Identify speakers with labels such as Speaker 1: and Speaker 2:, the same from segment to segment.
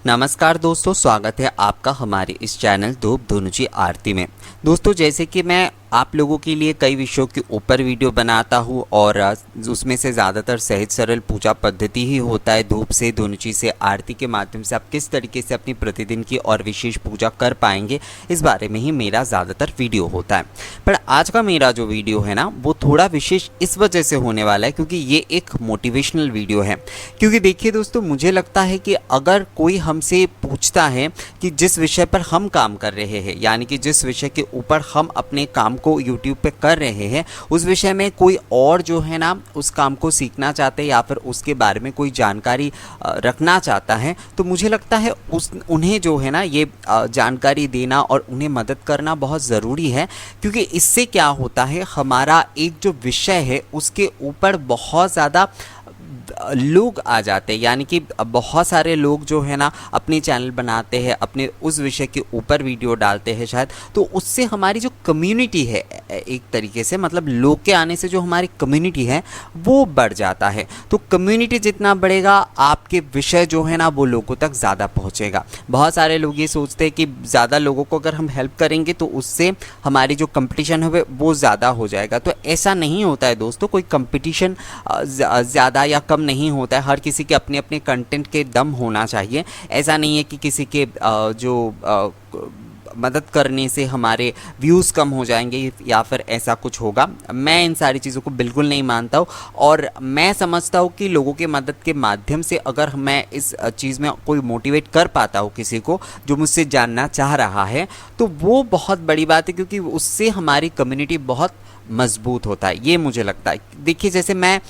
Speaker 1: नमस्कार दोस्तों, स्वागत है आपका हमारे इस चैनल धूप धुनुची आरती में। दोस्तों, जैसे कि मैं आप लोगों के लिए कई विषयों के ऊपर वीडियो बनाता हूँ और उसमें से ज़्यादातर सहज सरल पूजा पद्धति ही होता है। धूप से, धुनुची से, आरती के माध्यम से आप किस तरीके से अपनी प्रतिदिन की और विशेष पूजा कर पाएंगे, इस बारे में ही मेरा ज़्यादातर वीडियो होता है। पर आज का मेरा जो वीडियो है ना, वो थोड़ा विशेष इस वजह से होने वाला है क्योंकि ये एक मोटिवेशनल वीडियो है। क्योंकि देखिए दोस्तों, मुझे लगता है कि अगर कोई हमसे पूछता है कि जिस विषय पर हम काम कर रहे हैं, यानी कि जिस विषय के ऊपर हम अपने काम को YouTube पे कर रहे हैं, उस विषय में कोई और जो है ना उस काम को सीखना चाहते हैं या फिर उसके बारे में कोई जानकारी रखना चाहता है, तो मुझे लगता है उन्हें जो है ना ये जानकारी देना और उन्हें मदद करना बहुत ज़रूरी है। क्योंकि इससे क्या होता है, हमारा एक जो विषय है उसके ऊपर बहुत ज़्यादा लोग आ जाते हैं, यानी कि बहुत सारे लोग जो है ना अपने चैनल बनाते हैं, अपने उस विषय के ऊपर वीडियो डालते हैं शायद, तो उससे हमारी जो कम्युनिटी है, एक तरीके से मतलब लोग के आने से जो हमारी कम्युनिटी है वो बढ़ जाता है। तो कम्युनिटी जितना बढ़ेगा, आपके विषय जो है ना वो लोगों तक ज़्यादा पहुँचेगा। बहुत सारे लोग ये सोचते हैं कि ज़्यादा लोगों को अगर हम हेल्प करेंगे तो उससे हमारी जो कंपटीशन है वो ज़्यादा हो जाएगा। तो ऐसा नहीं होता है दोस्तों, कोई कंपटीशन ज़्यादा या कम नहीं होता है। हर किसी के अपने अपने कंटेंट के दम होना चाहिए। ऐसा नहीं है कि किसी के मदद करने से हमारे व्यूज़ कम हो जाएंगे या फिर ऐसा कुछ होगा। मैं इन सारी चीज़ों को बिल्कुल नहीं मानता हूँ और मैं समझता हूँ कि लोगों के मदद के माध्यम से अगर मैं इस चीज़ में कोई मोटिवेट कर पाता हूँ किसी को जो मुझसे जानना चाह रहा है, तो वो बहुत बड़ी बात है, क्योंकि उससे हमारी कम्युनिटी बहुत मजबूत होता है, ये मुझे लगता है। देखिए, जैसे मैं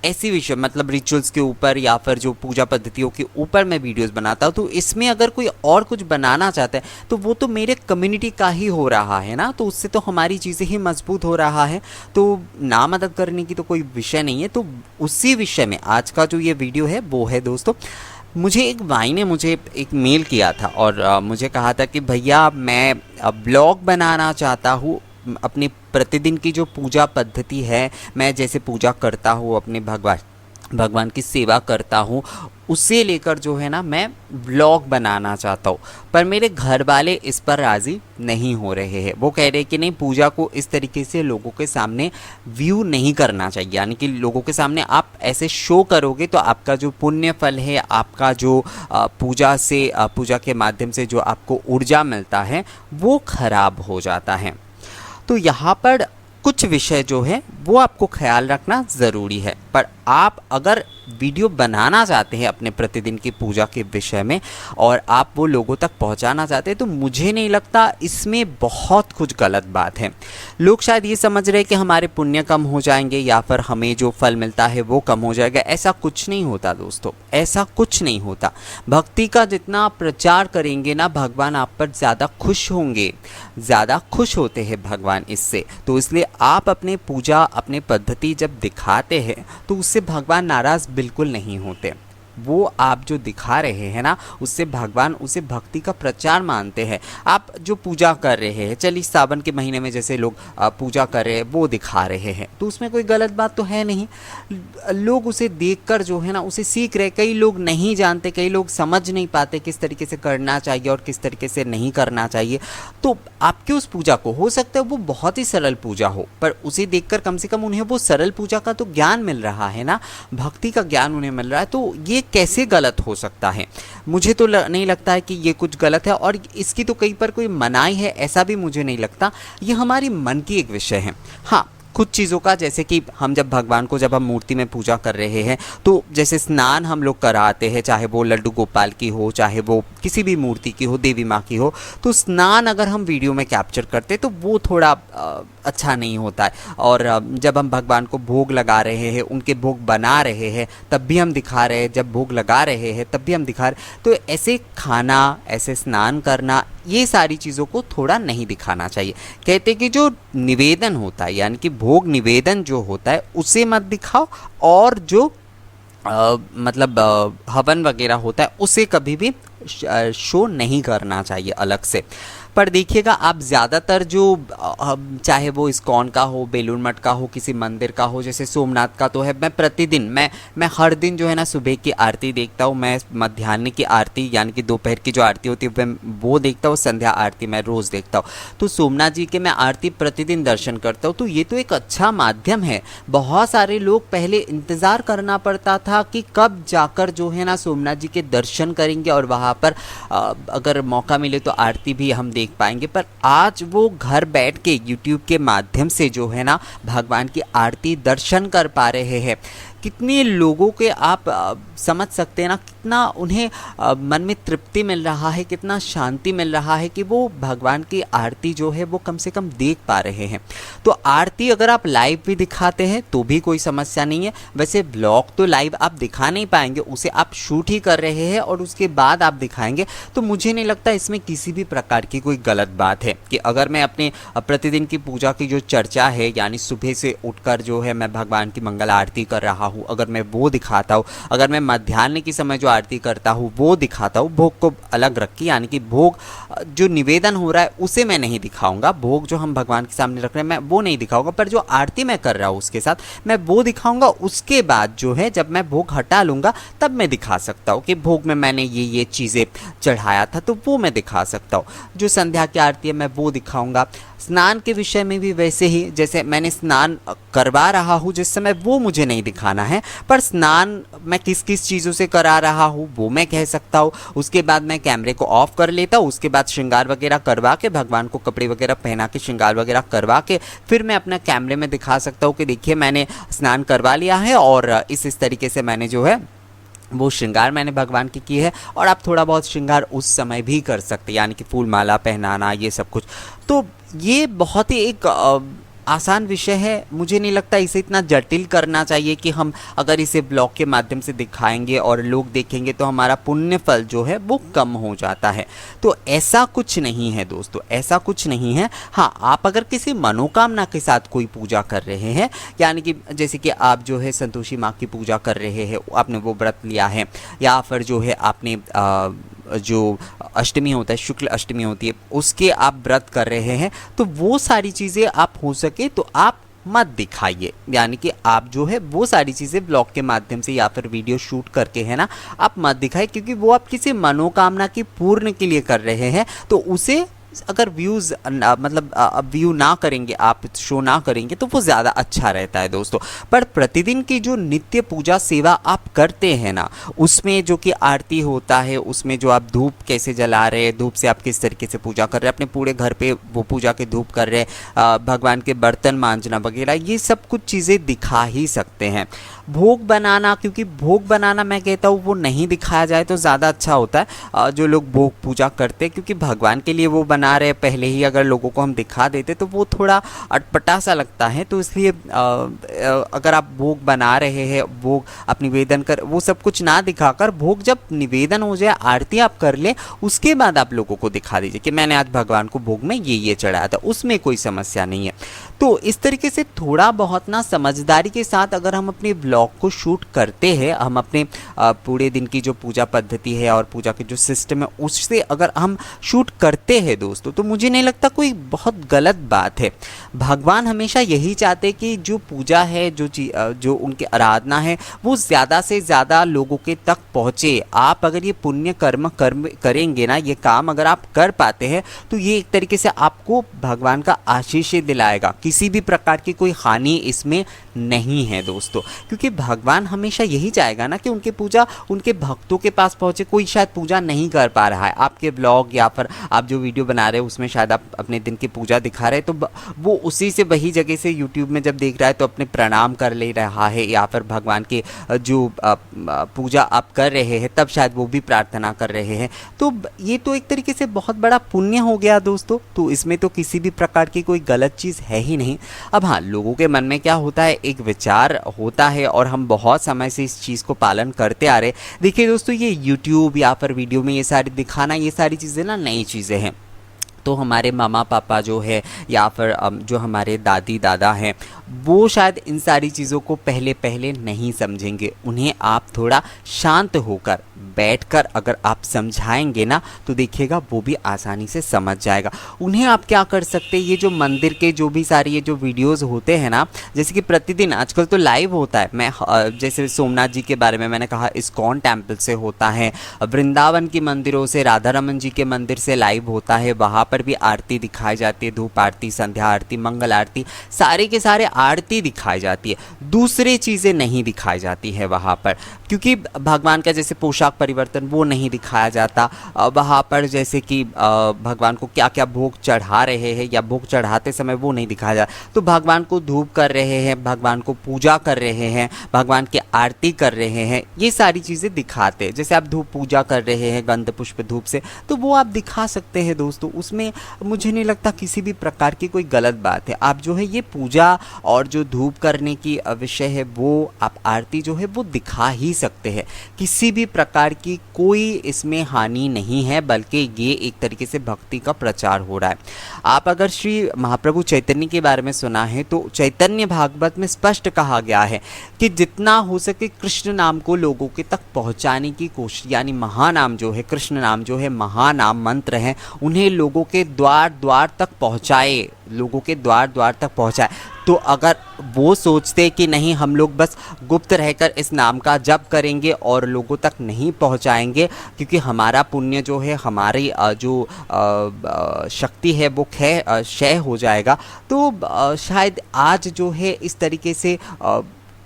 Speaker 1: ऐसी विषय मतलब रिचुअल्स के ऊपर या फिर जो पूजा पद्धतियों के ऊपर मैं वीडियोस बनाता हूँ, तो इसमें अगर कोई और कुछ बनाना चाहता है तो वो तो मेरे कम्युनिटी का ही हो रहा है ना, तो उससे तो हमारी चीज़ें ही मजबूत हो रहा है। तो ना मदद करने की तो कोई विषय नहीं है। तो उसी विषय में आज का जो ये वीडियो है वो है दोस्तों, मुझे एक भाई ने मुझे एक मेल किया था और मुझे कहा था कि भैया मैं ब्लॉग बनाना चाहता हूँ। अपनी प्रतिदिन की जो पूजा पद्धति है, मैं जैसे पूजा करता हूँ, अपने भगवान की सेवा करता हूँ, उसे लेकर जो है ना मैं ब्लॉग बनाना चाहता हूँ। पर मेरे घर वाले इस पर राज़ी नहीं हो रहे हैं। वो कह रहे हैं कि नहीं, पूजा को इस तरीके से लोगों के सामने व्यू नहीं करना चाहिए, यानी कि लोगों के सामने आप ऐसे शो करोगे तो आपका जो पुण्य फल है, आपका जो पूजा के माध्यम से जो आपको ऊर्जा मिलता है वो खराब हो जाता है। तो यहाँ पर कुछ विषय जो है वो आपको ख्याल रखना ज़रूरी है। पर आप अगर वीडियो बनाना चाहते हैं अपने प्रतिदिन की पूजा के विषय में और आप वो लोगों तक पहुंचाना चाहते हैं, तो मुझे नहीं लगता इसमें बहुत कुछ गलत बात है। लोग शायद ये समझ रहे हैं कि हमारे पुण्य कम हो जाएंगे या फिर हमें जो फल मिलता है वो कम हो जाएगा। ऐसा कुछ नहीं होता दोस्तों, ऐसा कुछ नहीं होता। भक्ति का जितना प्रचार करेंगे ना, भगवान आप पर ज़्यादा खुश होंगे, ज़्यादा खुश होते हैं भगवान इससे। तो इसलिए आप अपने पूजा, अपने पद्धति जब दिखाते हैं तो उससे भगवान नाराज़ बिल्कुल नहीं होते। वो आप जो दिखा रहे हैं ना, उससे भगवान उसे भक्ति का प्रचार मानते हैं। आप जो पूजा कर रहे हैं, चलिए सावन के महीने में जैसे लोग पूजा कर रहे हैं वो दिखा रहे हैं, तो उसमें कोई गलत बात तो है नहीं। लोग उसे देखकर जो है ना उसे सीख रहे। कई लोग नहीं जानते, कई लोग समझ नहीं पाते किस तरीके से करना चाहिए और किस तरीके से नहीं करना चाहिए। तो आपके उस पूजा को, हो सकता है वो बहुत ही सरल पूजा हो, पर उसे देखकर कम से कम उन्हें वो सरल पूजा का तो ज्ञान मिल रहा है ना, भक्ति का ज्ञान उन्हें मिल रहा है। तो ये कैसे गलत हो सकता है? मुझे तो नहीं लगता है कि ये कुछ गलत है और इसकी तो कहीं पर कोई मनाही है, ऐसा भी मुझे नहीं लगता। ये हमारी मन की एक विषय है। हाँ, कुछ चीज़ों का, जैसे कि हम जब भगवान को जब हम मूर्ति में पूजा कर रहे हैं तो जैसे स्नान हम लोग कराते हैं, चाहे वो लड्डू गोपाल की हो, चाहे वो किसी भी मूर्ति की हो, देवी माँ की हो, तो स्नान अगर हम वीडियो में कैप्चर करते तो वो थोड़ा अच्छा नहीं होता है। और जब हम भगवान को भोग लगा रहे हैं, उनके भोग बना रहे हैं, तब भी हम दिखा रहे हैं, जब भोग लगा रहे हैं तब भी हम दिखा रहे। तो ऐसे खाना, ऐसे स्नान करना, ये सारी चीज़ों को थोड़ा नहीं दिखाना चाहिए। कहते हैं कि जो निवेदन होता है, यानी कि भोग निवेदन जो होता है, उसे मत दिखाओ, और जो हवन वगैरह होता है उसे कभी भी शो नहीं करना चाहिए अलग से। पर देखिएगा आप ज़्यादातर जो चाहे वो इस्कॉन का हो, बेलूर मठ का हो, किसी मंदिर का हो, जैसे सोमनाथ का तो है, मैं प्रतिदिन मैं हर दिन जो है ना सुबह की आरती देखता हूँ, मैं मध्याह्न की आरती यानी कि दोपहर की जो आरती होती है वो देखता हूँ, संध्या आरती मैं रोज़ देखता हूँ। तो सोमनाथ जी के मैं आरती प्रतिदिन दर्शन करता हूँ। तो ये तो एक अच्छा माध्यम है। बहुत सारे लोग पहले इंतज़ार करना पड़ता था कि कब जाकर जो है ना सोमनाथ जी के दर्शन करेंगे और वहाँ पर अगर मौका मिले तो आरती भी हम देख पाएंगे। पर आज वो घर बैठ के यूट्यूब के माध्यम से जो है ना भगवान की आरती दर्शन कर पा रहे हैं। कितने लोगों के आप समझ सकते हैं ना, कितना उन्हें मन में तृप्ति मिल रहा है, कितना शांति मिल रहा है कि वो भगवान की आरती जो है वो कम से कम देख पा रहे हैं। तो आरती अगर आप लाइव भी दिखाते हैं तो भी कोई समस्या नहीं है। वैसे ब्लॉग तो लाइव आप दिखा नहीं पाएंगे, उसे आप शूट ही कर रहे हैं और उसके बाद आप दिखाएंगे, तो मुझे नहीं लगता इसमें किसी भी प्रकार की कोई गलत बात है। कि अगर मैं अपने प्रतिदिन की पूजा की जो चर्चा है, यानी सुबह से उठकर जो है मैं भगवान की मंगल आरती कर रहा हूँ, अगर मैं वो दिखाता हूँ, अगर मैं मध्याह्न के समय जो आरती करता हूँ वो दिखाता हूँ, भोग को अलग रख के, यानी कि भोग जो निवेदन हो रहा है उसे मैं नहीं दिखाऊंगा, भोग जो हम भगवान के सामने रख रहे हैं मैं वो नहीं दिखाऊंगा, पर जो आरती मैं कर रहा हूँ उसके साथ मैं वो दिखाऊंगा। उसके बाद जो है जब मैं भोग हटा लूँगा तब मैं दिखा सकता हूँ कि भोग में मैंने ये चीज़ें चढ़ाया था, तो वो मैं दिखा सकता हूँ। जो संध्या की आरती है मैं वो दिखाऊंगा। स्नान के विषय में भी वैसे ही, जैसे मैंने स्नान करवा रहा हूँ जिस समय, वो मुझे नहीं दिखाना है, पर स्नान मैं किस किस चीज़ों से करा रहा हूँ वो मैं कह सकता हूँ। उसके बाद मैं कैमरे को ऑफ कर लेता हूँ, उसके बाद श्रृंगार वगैरह करवा के, भगवान को कपड़े वगैरह पहना के, श्रृंगार वगैरह करवा के फिर मैं अपना कैमरे में दिखा सकता हूँ कि देखिए मैंने स्नान करवा लिया है और इस तरीके से मैंने जो है वो श्रृंगार मैंने भगवान की है। और आप थोड़ा बहुत श्रृंगार उस समय भी कर सकते हैं, यानी कि फूल माला पहनाना, ये सब कुछ। तो ये बहुत ही एक आसान विषय है। मुझे नहीं लगता इसे इतना जटिल करना चाहिए कि हम अगर इसे ब्लॉग के माध्यम से दिखाएंगे और लोग देखेंगे तो हमारा पुण्य फल जो है वो कम हो जाता है। तो ऐसा कुछ नहीं है दोस्तों, ऐसा कुछ नहीं है। हाँ, आप अगर किसी मनोकामना के साथ कोई पूजा कर रहे हैं, यानी कि जैसे कि आप जो है संतोषी माँ की पूजा कर रहे हैं, आपने वो व्रत लिया है, या फिर जो है आपने जो अष्टमी होता है, शुक्ल अष्टमी होती है, उसके आप व्रत कर रहे हैं, तो वो सारी चीज़ें आप हो सके तो आप मत दिखाइए। यानी कि आप जो है वो सारी चीज़ें ब्लॉग के माध्यम से या फिर वीडियो शूट करके है ना आप मत दिखाइए, क्योंकि वो आप किसी मनोकामना की पूर्ण के लिए कर रहे हैं। तो उसे अगर व्यूज़ मतलब व्यू ना करेंगे, आप शो ना करेंगे, तो वो ज़्यादा अच्छा रहता है दोस्तों। पर प्रतिदिन की जो नित्य पूजा सेवा आप करते हैं ना, उसमें जो कि आरती होता है, उसमें जो आप धूप कैसे जला रहे हैं, धूप से आप किस तरीके से पूजा कर रहे हैं, अपने पूरे घर पे वो पूजा के धूप कर रहे हैं, भगवान के बर्तन मांजना वगैरह, ये सब कुछ चीज़ें दिखा ही सकते हैं। भोग बनाना, क्योंकि भोग बनाना मैं कहता हूँ वो नहीं दिखाया जाए तो ज़्यादा अच्छा होता है। जो लोग भोग पूजा करते हैं, क्योंकि भगवान के लिए वो बना रहे पहले ही अगर लोगों को हम दिखा देते तो वो थोड़ा अटपटा सा लगता है। तो इसलिए अगर आप भोग बना रहे हैं, भोग आप निवेदन कर, वो सब कुछ ना दिखाकर भोग जब निवेदन हो जाए, आरती आप कर लें, उसके बाद आप लोगों को दिखा दीजिए कि मैंने आज भगवान को भोग में ये चढ़ाया था, उसमें कोई समस्या नहीं है। तो इस तरीके से थोड़ा बहुत ना समझदारी के साथ अगर हम अपने ब्लॉग को शूट करते हैं, हम अपने पूरे दिन की जो पूजा पद्धति है और पूजा के जो सिस्टम है उससे अगर हम शूट करते हैं दोस्तों, तो मुझे नहीं लगता कोई बहुत गलत बात है। भगवान हमेशा यही चाहते कि जो पूजा है, जो उनकी आराधना है, वो ज़्यादा से ज़्यादा लोगों के तक पहुँचे। आप अगर ये पुण्य कर्म करेंगे ना, ये काम अगर आप कर पाते हैं, तो ये एक तरीके से आपको भगवान का आशीष दिलाएगा। किसी भी प्रकार की कोई हानि इसमें नहीं है दोस्तों, क्योंकि भगवान हमेशा यही चाहेगा ना कि उनकी पूजा उनके भक्तों के पास पहुंचे। कोई शायद पूजा नहीं कर पा रहा है, आपके ब्लॉग या फिर आप जो वीडियो बना रहे हो उसमें शायद आप अपने दिन की पूजा दिखा रहे हैं, तो वो उसी से वही जगह से यूट्यूब में जब देख रहा है तो अपने प्रणाम कर ले रहा है, या फिर भगवान के जो पूजा आप कर रहे हैं तब शायद वो भी प्रार्थना कर रहे हैं। तो ये तो एक तरीके से बहुत बड़ा पुण्य हो गया दोस्तों। तो इसमें तो किसी भी प्रकार की कोई गलत चीज़ है ही नहीं। अब हाँ, लोगों के मन में क्या होता है, एक विचार होता है और हम बहुत समय से इस चीज़ को पालन करते आ रहे। देखिए दोस्तों, ये यूट्यूब या फिर वीडियो में ये सारी दिखाना, ये सारी चीज़ें ना नई चीज़ें हैं। तो हमारे मामा पापा जो है या फिर जो हमारे दादी दादा हैं वो शायद इन सारी चीज़ों को पहले पहले नहीं समझेंगे। उन्हें आप थोड़ा शांत होकर बैठकर अगर आप समझाएंगे ना तो देखिएगा वो भी आसानी से समझ जाएगा। उन्हें आप क्या कर सकते हैं, ये जो मंदिर के जो भी सारे ये जो वीडियोस होते हैं ना, जैसे कि प्रतिदिन आजकल तो लाइव होता है, मैं जैसे सोमनाथ जी के बारे में मैंने कहा इस्कॉन टेम्पल से होता है, वृंदावन के मंदिरों से, राधा रमन जी के मंदिर से लाइव होता है, वहाँ पर भी आरती दिखाई जाती है, धूप आरती, संध्या आरती, मंगल आरती, सारे के सारे आरती दिखाई जाती है। दूसरी चीज़ें नहीं दिखाई जाती है वहाँ पर, क्योंकि भगवान का जैसे पोशाक परिवर्तन वो नहीं दिखाया जाता वहाँ पर, जैसे कि भगवान को क्या क्या भोग चढ़ा रहे हैं या भोग चढ़ाते समय वो नहीं दिखाया जाता। तो भगवान को धूप कर रहे हैं, भगवान को पूजा कर रहे हैं, भगवान की आरती कर रहे हैं, ये सारी चीज़ें दिखाते हैं। जैसे आप धूप पूजा कर रहे हैं गंध पुष्प धूप से, तो वो आप दिखा सकते हैं दोस्तों, उसमें मुझे नहीं लगता किसी भी प्रकार की कोई गलत बात है। आप जो है ये पूजा और जो धूप करने की विषय है वो आप आरती जो है वो दिखा ही सकते हैं, किसी भी प्रकार की कोई इसमें हानि नहीं है, बल्कि ये एक तरीके से भक्ति का प्रचार हो रहा है। आप अगर श्री महाप्रभु चैतन्य के बारे में सुना है तो चैतन्य भागवत में स्पष्ट कहा गया है कि जितना हो सके कृष्ण नाम को लोगों के तक पहुंचाने की कोशिश, यानी महानाम जो है, कृष्ण नाम जो है महानाम मंत्र है, उन्हें लोगों के द्वार द्वार तक पहुंचाए, लोगों के द्वार द्वार तक पहुंचाए। तो अगर वो सोचते कि नहीं हम लोग बस गुप्त रहकर इस नाम का जप करेंगे और लोगों तक नहीं पहुंचाएंगे, क्योंकि हमारा पुण्य जो है, हमारी जो शक्ति है वो क्षय हो जाएगा, तो शायद आज जो है इस तरीके से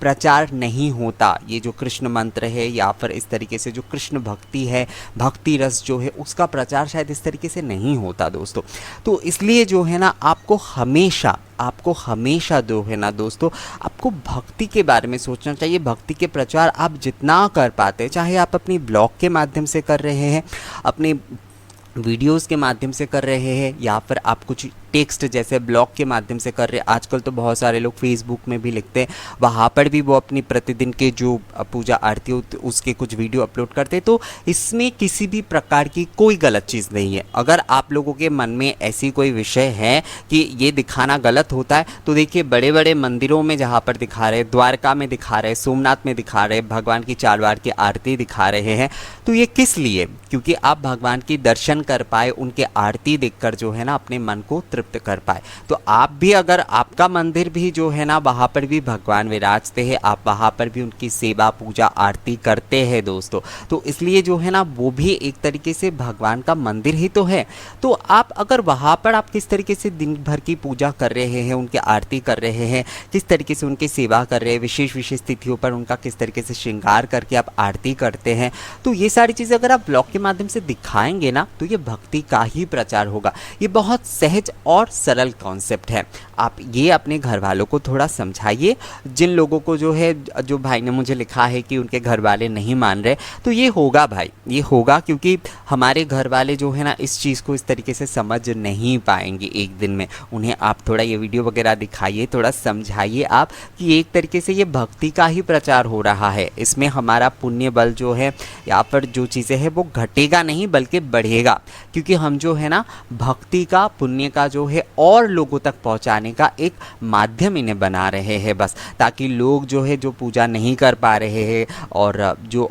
Speaker 1: प्रचार नहीं होता। ये जो कृष्ण मंत्र है या फिर इस तरीके से जो कृष्ण भक्ति है, भक्ति रस जो है, उसका प्रचार शायद इस तरीके से नहीं होता दोस्तों। तो इसलिए जो है ना आपको हमेशा जो है ना दोस्तों, आपको भक्ति के बारे में सोचना चाहिए। भक्ति के प्रचार आप जितना कर पाते हैं, चाहे आप अपनी ब्लॉग के माध्यम से कर रहे हैं, अपने वीडियोस के माध्यम से कर रहे हैं, या फिर आप कुछ टेक्स्ट जैसे ब्लॉग के माध्यम से कर रहे हैं। आजकल तो बहुत सारे लोग फेसबुक में भी लिखते हैं, वहाँ पर भी वो अपनी प्रतिदिन के जो पूजा आरती उसके कुछ वीडियो अपलोड करते हैं। तो इसमें किसी भी प्रकार की कोई गलत चीज़ नहीं है। अगर आप लोगों के मन में ऐसी कोई विषय है कि ये दिखाना गलत होता है, तो देखिए बड़े बड़े मंदिरों में जहाँ पर दिखा रहे, द्वारका में दिखा रहे, सोमनाथ में दिखा रहे, भगवान की 4 बार की आरती दिखा रहे हैं, तो ये किस लिए? क्योंकि आप भगवान की दर्शन कर पाए, उनके आरती देखकर जो है ना अपने मन को तृप्त कर पाए। तो आप भी, अगर आपका मंदिर भी जो है ना वहाँ पर भी भगवान विराजते हैं, आप वहाँ पर भी उनकी सेवा पूजा आरती करते हैं दोस्तों, तो इसलिए जो है ना वो भी एक तरीके से भगवान का मंदिर ही तो है। तो आप अगर वहाँ पर आप किस तरीके से दिन भर की पूजा कर रहे हैं, उनकी आरती कर रहे हैं, किस तरीके से उनकी सेवा कर रहे हैं, विशेष विशेष तिथियों पर उनका किस तरीके से श्रृंगार करके आप आरती करते हैं, तो ये सारी चीज़ें अगर आप ब्लॉग के माध्यम से दिखाएंगे ना तो ये भक्ति का ही प्रचार होगा। ये बहुत सहज और सरल कॉन्सेप्ट है। आप ये अपने घर वालों को थोड़ा समझाइए। जिन लोगों को जो है, जो भाई ने मुझे लिखा है कि उनके घर वाले नहीं मान रहे, तो ये होगा भाई, ये होगा, क्योंकि हमारे घर वाले जो है ना इस चीज़ को इस तरीके से समझ नहीं पाएंगे एक दिन में। उन्हें आप थोड़ा ये वीडियो वगैरह दिखाइए, थोड़ा समझाइए आप कि एक तरीके से ये भक्ति का ही प्रचार हो रहा है, इसमें हमारा पुण्य बल जो है या फिर जो चीज़ें हैं वो घटेगा नहीं बल्कि बढ़ेगा, क्योंकि हम जो है ना भक्ति का, पुण्य का जो है और लोगों तक पहुंचाने का एक माध्यम इन्हें बना रहे हैं बस, ताकि लोग जो है जो पूजा नहीं कर पा रहे हैं और जो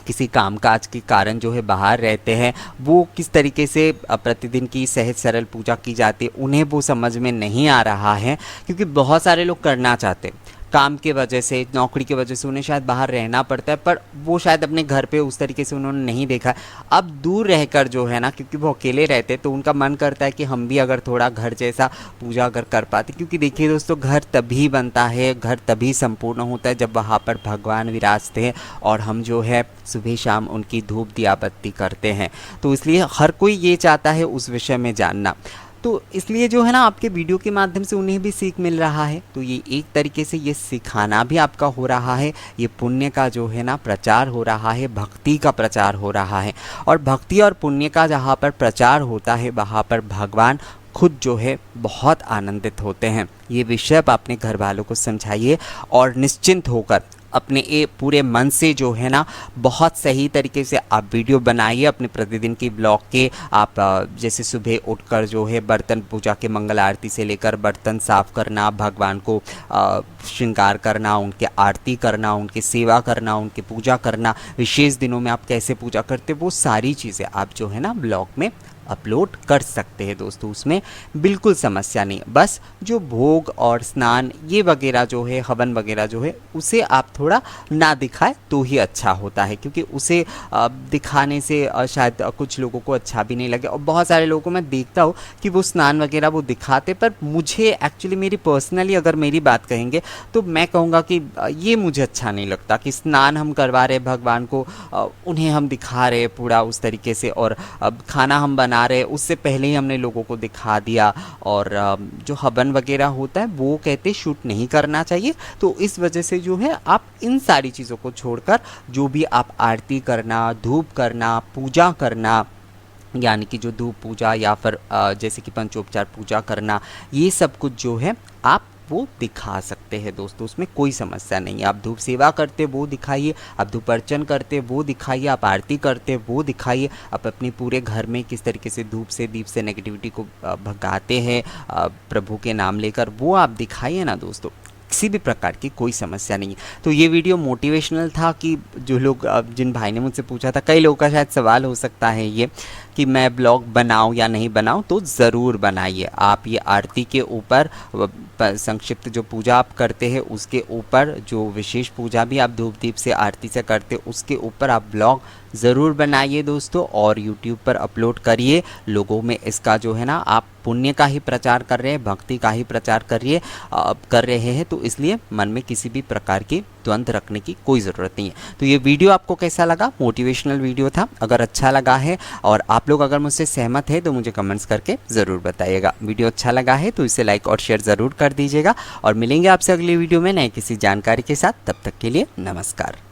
Speaker 1: किसी कामकाज के कारण जो है बाहर रहते हैं, वो किस तरीके से प्रतिदिन की सहज सरल पूजा की जाती है, उन्हें वो समझ में नहीं आ रहा है। क्योंकि बहुत सारे लोग करना चाहते हैं, काम के वजह से, नौकरी की वजह से उन्हें शायद बाहर रहना पड़ता है, पर वो शायद अपने घर पे उस तरीके से उन्होंने नहीं देखा। अब दूर रहकर जो है ना, क्योंकि वो अकेले रहते तो उनका मन करता है कि हम भी अगर थोड़ा घर जैसा पूजा अगर कर पाते, क्योंकि देखिए दोस्तों, घर तभी बनता है, घर तभी संपूर्ण होता है जब वहाँ पर भगवान विराजते हैं और हम जो है सुबह शाम उनकी धूप दिया बत्ती करते हैं। तो इसलिए हर कोई ये चाहता है उस विषय में जानना। तो इसलिए जो है ना आपके वीडियो के माध्यम से उन्हें भी सीख मिल रहा है। तो ये एक तरीके से ये सिखाना भी आपका हो रहा है, ये पुण्य का जो है ना प्रचार हो रहा है, भक्ति का प्रचार हो रहा है। और भक्ति और पुण्य का जहाँ पर प्रचार होता है वहाँ पर भगवान खुद जो है बहुत आनंदित होते हैं। ये विषय आप अपने घर वालों को समझाइए और निश्चिंत होकर अपने पूरे मन से जो है ना बहुत सही तरीके से आप वीडियो बनाइए अपने प्रतिदिन की ब्लॉग के। आप जैसे सुबह उठकर जो है बर्तन पूजा के मंगल आरती से लेकर बर्तन साफ करना, भगवान को श्रृंगार करना, उनके आरती करना, उनकी सेवा करना, उनकी पूजा करना, विशेष दिनों में आप कैसे पूजा करते, वो सारी चीज़ें आप जो है ना ब्लॉग में अपलोड कर सकते हैं दोस्तों। उसमें बिल्कुल समस्या नहीं। बस जो भोग और स्नान ये वगैरह जो है, हवन वगैरह जो है, उसे आप थोड़ा ना दिखाएं तो ही अच्छा होता है, क्योंकि उसे दिखाने से शायद कुछ लोगों को अच्छा भी नहीं लगे। और बहुत सारे लोगों को मैं देखता हूँ कि वो स्नान वगैरह वो दिखाते, पर मुझे एक्चुअली मेरी पर्सनली अगर मेरी बात कहेंगे तो मैं कहूँगा कि ये मुझे अच्छा नहीं लगता कि स्नान हम करवा रहे भगवान को, उन्हें हम दिखा रहे पूरा उस तरीके से, और खाना हम बना रहे उससे पहले ही हमने लोगों को दिखा दिया। और जो हवन वगैरह होता है वो कहते शूट नहीं करना चाहिए। तो इस वजह से जो है आप इन सारी चीज़ों को छोड़कर जो भी आप आरती करना, धूप करना, पूजा करना, यानी कि जो धूप पूजा या फिर जैसे कि पंचोपचार पूजा करना, ये सब कुछ जो है आप वो दिखा सकते हैं दोस्तों। उसमें कोई समस्या नहीं है। आप धूप सेवा करते वो दिखाइए, आप धूप अर्चन करते वो दिखाइए, आप आरती करते वो दिखाइए, आप अपने पूरे घर में किस तरीके से धूप से दीप से नेगेटिविटी को भगाते हैं प्रभु के नाम लेकर, वो आप दिखाइए ना दोस्तों। किसी भी प्रकार की कोई समस्या नहीं है। तो ये वीडियो मोटिवेशनल था कि जो लोग, जिन भाई ने मुझसे पूछा था, कई लोगों का शायद सवाल हो सकता है ये कि मैं ब्लॉग बनाऊं या नहीं बनाऊं, तो ज़रूर बनाइए। आप ये आरती के ऊपर संक्षिप्त जो पूजा आप करते हैं उसके ऊपर, जो विशेष पूजा भी आप धूप दीप से आरती से करते उसके ऊपर आप ब्लॉग ज़रूर बनाइए दोस्तों, और YouTube पर अपलोड करिए। लोगों में इसका जो है ना, आप पुण्य का ही प्रचार कर रहे हैं, भक्ति का ही प्रचार कर रहे हैं, तो इसलिए मन में किसी भी प्रकार की द्वंद्व रखने की कोई ज़रूरत नहीं है। तो ये वीडियो आपको कैसा लगा? मोटिवेशनल वीडियो था। अगर अच्छा लगा है और आप लोग अगर मुझसे सहमत है तो मुझे कमेंट्स करके ज़रूर बताइएगा। वीडियो अच्छा लगा है तो इसे लाइक और शेयर ज़रूर कर दीजिएगा, और मिलेंगे आपसे अगली वीडियो में नए किसी जानकारी के साथ। तब तक के लिए नमस्कार।